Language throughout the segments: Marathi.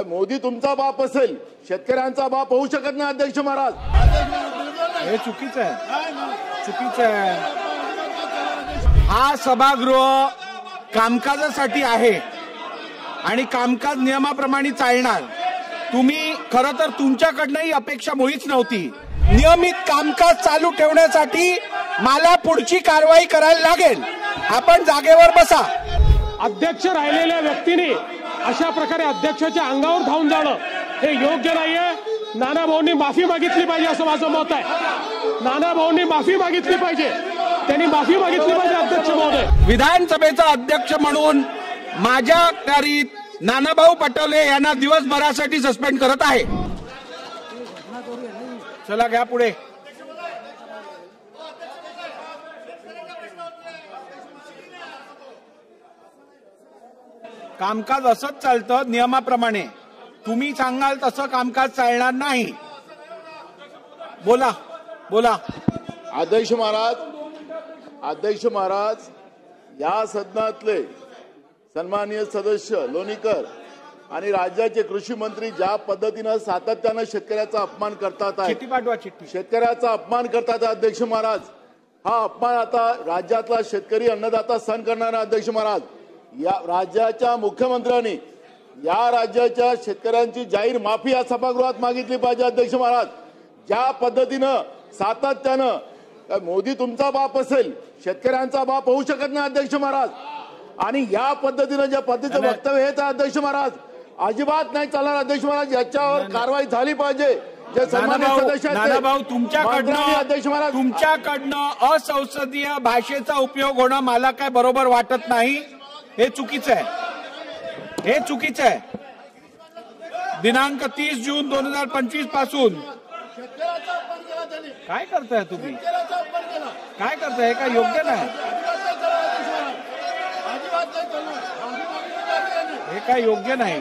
मोदी तुमचा बाप असेल, शेतकऱ्यांचा बाप होऊ शकत नाही अध्यक्ष महाराज. हे चुकीचं आहे, चुकीचं आहे. हा सभागृह कामकाजासाठी आहे आणि कामकाज नियमाप्रमाणे चालणार. तुम्ही खरं तर तुमच्याकडनं ही अपेक्षा मुळीच नव्हती. नियमित कामकाज चालू ठेवण्यासाठी मला पुढची कारवाई करायला लागेल. आपण जागेवर बसा. अध्यक्ष राहिलेल्या व्यक्तीने अशा प्रकारे अध्यक्षाच्या अंगावर धावून जाणं हे योग्य नाहीये. नानाभाऊंनी माफी मागितली पाहिजे असं माझं मत आहे. नानाभाऊंनी माफी मागितली पाहिजे, त्यांनी माफी मागितली पाहिजे अध्यक्ष महोदय. विधानसभेचा अध्यक्ष म्हणून माझ्या कारणात नानाभाऊ पटोले यांना दिवसभरासाठी सस्पेंड करत आहे. चला घ्या पुढे. कामकाज असंच चालतं नियमाप्रमाणे. तुम्ही सांगाल तसं कामकाज चालणार नाही. बोला बोला. अध्यक्ष महाराज, या सदनातले सन्माननीय सदस्य लोणीकर आणि राज्याचे कृषी मंत्री ज्या पद्धतीनं सातत्यानं शेतकऱ्याचा अपमान करतात आहे, शेतकऱ्याचा अपमान करतात अध्यक्ष महाराज, हा अपमान आता राज्यातला शेतकरी अन्नदाता सहन करणार आहे. अध्यक्ष महाराज, या राज्याच्या मुख्यमंत्र्यांनी या राज्याच्या शेतकऱ्यांची जाहीर माफी या सभागृहात मागितली पाहिजे. अध्यक्ष महाराज, ज्या पद्धतीनं सातत्यानं मोदी तुमचा बाप असेल, शेतकऱ्यांचा बाप होऊ शकत नाही अध्यक्ष महाराज, आणि या पद्धतीनं ज्या पद्धतीचं वक्तव्य हेच आहे अध्यक्ष महाराज, अजिबात नाही चालणार अध्यक्ष महाराज. याच्यावर कारवाई झाली पाहिजे. जे सन्माननीय सदस्य नानाभाऊ, तुमच्याकडनं असंसदीय भाषेचा उपयोग होणं मला काय बरोबर वाटत नाही. हे चुकीचं आहे, हे चुकीचं आहे. दिनांक 30 जून 2025 पासून काय करताय तुम्ही? काय करताय? हे काय योग्य नाही. हे काय योग्य नाही.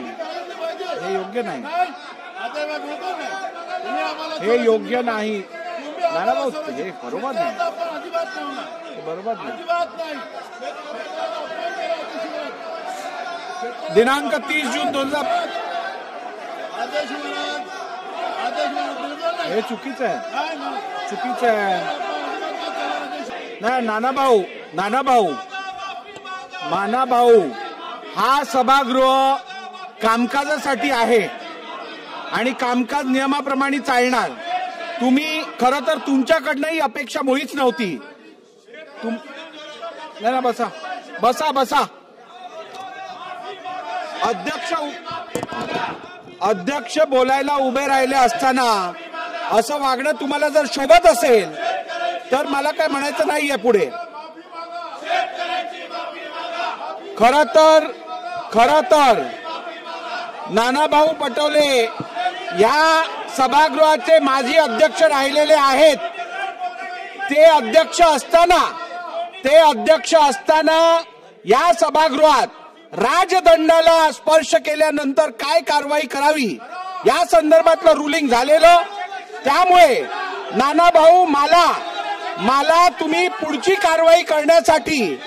हे योग्य नाही. हे योग्य नाही. नानाभाऊ, हे बरोबर नाही. बरोबर नाही. दिनांक 30 जून 2000. हे चुकीचं आहे, चुकीचं आहे. नाही नानाभाऊ, हा सभागृह कामकाजासाठी आहे आणि कामकाज नियमाप्रमाणे चालणार. तुम्ही खरं तर तुमच्याकडनं ही अपेक्षा मुळीच नव्हती. नाही, बसा बसा बसा. अध्यक्ष बोलायला उभे राहिले असताना असं वागणं तुम्हाला जर शोभत असेल तर मला काय म्हणायचं नाहीये पुढे. खरं तर नानाभाऊ पटोले या सभागृहाचे माजी अध्यक्ष राहिलेले आहेत. ते अध्यक्ष असताना या सभागृहात राजदंडाला स्पर्श केल्यानंतर काय कारवाई करावी या संदर्भातलं रुलिंग झालेलं. त्यामुळे नानाभाऊ, मला तुम्ही पुढची कारवाई करण्यासाठी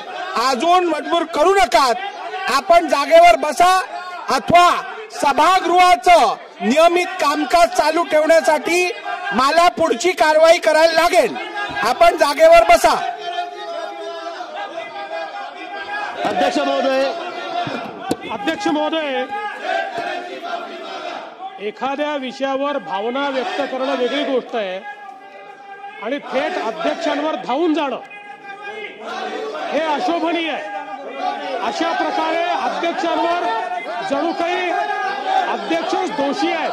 अजून मजबूर करू नका. आपण जागेवर बसा अथवा सभागृहाचं नियमित कामकाज चालू ठेवण्यासाठी मला पुढची कारवाई करायला लागेल. आपण जागेवर बसा. अध्यक्ष महोदय, एखाद्या विषयावर भावना व्यक्त करणं वेगळी गोष्ट आहे आणि थेट अध्यक्षांवर धावून जाणं हे अशोभनीय आहे. अशा प्रकारे अध्यक्षांवर जणू काही अध्यक्षच दोषी आहेत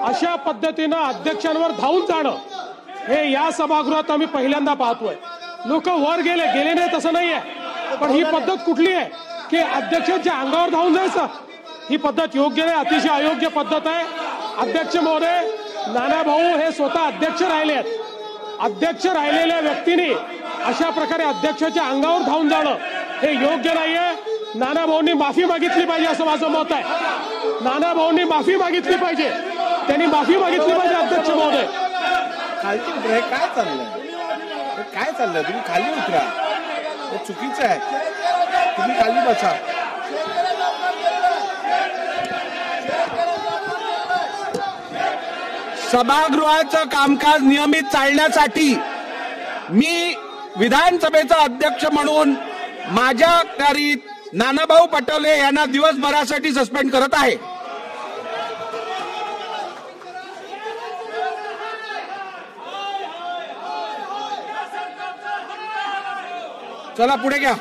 अशा पद्धतीनं अध्यक्षांवर धावून जाणं हे या सभागृहात आम्ही पहिल्यांदा पाहतोय. लोक वर गेले नाही तसं नाहीये, पण ही पद्धत कुठली आहे की अध्यक्षांच्या अंगावर धावून जायचं? ही पद्धत योग्य नाही, अतिशय अयोग्य पद्धत आहे. अध्यक्ष महोदय, नानाभाऊ हे स्वतः अध्यक्ष राहिले आहेत. अध्यक्ष राहिलेल्या व्यक्तीने अशा प्रकारे अध्यक्षाच्या अंगावर धावून जाणं हे योग्य नाहीये. नानाभाऊंनी माफी मागितली पाहिजे असं माझं मत आहे. नानाभाऊंनी माफी मागितली पाहिजे, त्यांनी माफी मागितली पाहिजे अध्यक्ष महोदय. खाली उतरा. काय चाललंय? तुम्ही खाली उतरा. हे चुकीचं आहे. तुम्ही खाली बसा. सभागृहाचं कामकाज नियमित चालण्यासाठी मी विधानसभेचा अध्यक्ष म्हणून माझ्या कारीत नानाभाऊ पटोले यांना दिवसभरासाठी सस्पेंड करत आहे. चला पुढे घ्या.